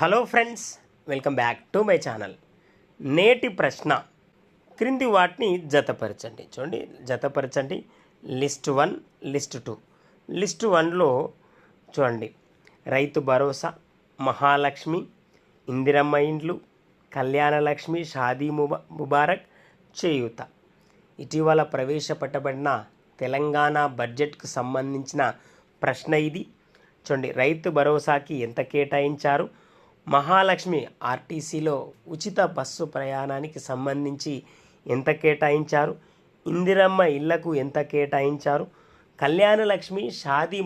Hello friends, welcome back to my channel. నేటి ప్రశ్న క్రింది వాటిని జతపరచండి. చూడండి, జతపరచండి. List 1, list 2. లిస్ట్ 1లో చూడండి, రైతు భరోసా, మహాలక్ష్మి, ఇందిరమ్మ ఇండ్లు, కళ్యాణలక్ష్మి, షాదీ ముబారక్, చేయూత. ఇటీవల ప్రవేశపెట్టబడిన తెలంగాణ బడ్జెట్కు సంబంధించిన ప్రశ్న ఇది. చూడండి, రైతు భరోసాకి ఎంత కేటాయించారు, మహాలక్ష్మి ఆర్టీసీలో ఉచిత బస్సు ప్రయాణానికి సంబంధించి ఎంత కేటాయించారు, ఇందిరమ్మ ఇళ్లకు ఎంత కేటాయించారు, కళ్యాణలక్ష్మి, షాదీ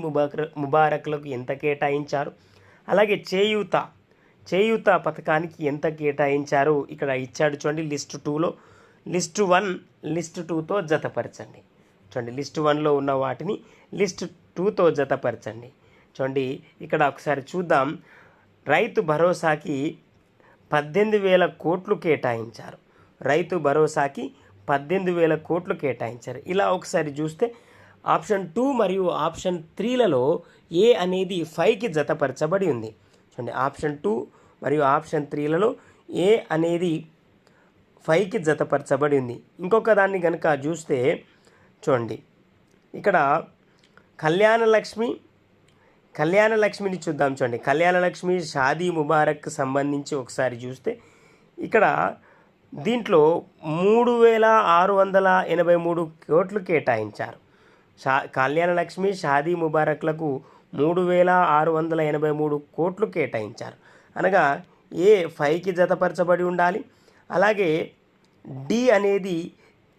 ముబారక్లకు ఎంత కేటాయించారు, అలాగే చేయూత పథకానికి ఎంత కేటాయించారు ఇక్కడ ఇచ్చాడు. చూడండి, లిస్ట్ 2లో లిస్ట్ 1 లిస్ట్ 2తో జతపరచండి. చూడండి, లిస్ట్ 1లో ఉన్న వాటిని లిస్ట్ 2తో జతపరచండి. చూడండి, ఇక్కడ ఒకసారి చూద్దాం. రైతు భరోసాకి 18,000 కోట్లు కేటాయించారు. రైతు భరోసాకి 18,000 కోట్లు కేటాయించారు. ఇలా ఒకసారి చూస్తే ఆప్షన్ 2 మరియు ఆప్షన్ 3లలో ఏ అనేది 5కి జతపరచబడి ఉంది. చూడండి, ఆప్షన్ 2 మరియు ఆప్షన్ 3లలో ఏ అనేది 5కి జతపరచబడి ఉంది. ఇంకొక దాన్ని కనుక చూస్తే చూడండి, ఇక్కడ కళ్యాణలక్ష్మిని చూద్దాం. చూడండి, కళ్యాణలక్ష్మి, షాదీ ముబారక్ సంబంధించి ఒకసారి చూస్తే ఇక్కడ దీంట్లో 3,683 కోట్లు కేటాయించారు. కళ్యాణలక్ష్మి, షాదీ ముబారక్లకు 3,683 కోట్లు కేటాయించారు. అనగా ఏ 5కి జతపరచబడి ఉండాలి, అలాగే డి అనేది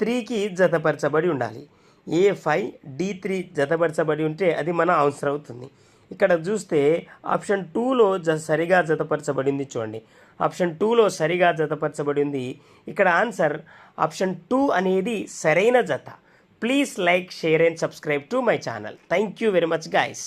3కి జతపరచబడి ఉండాలి. A5 D3 జతపరచబడి ఉంటే అది మన ఆన్సర్ అవుతుంది. ఇక్కడ చూస్తే ఆప్షన్ 2లో సరిగా జతపరచబడింది. చూడండి, ఆప్షన్ 2లో సరిగా జతపరచబడింది. ఇక్కడ ఆన్సర్ ఆప్షన్ 2 అనేది సరైన జత. Please like, share and subscribe to my channel. Thank you very much guys.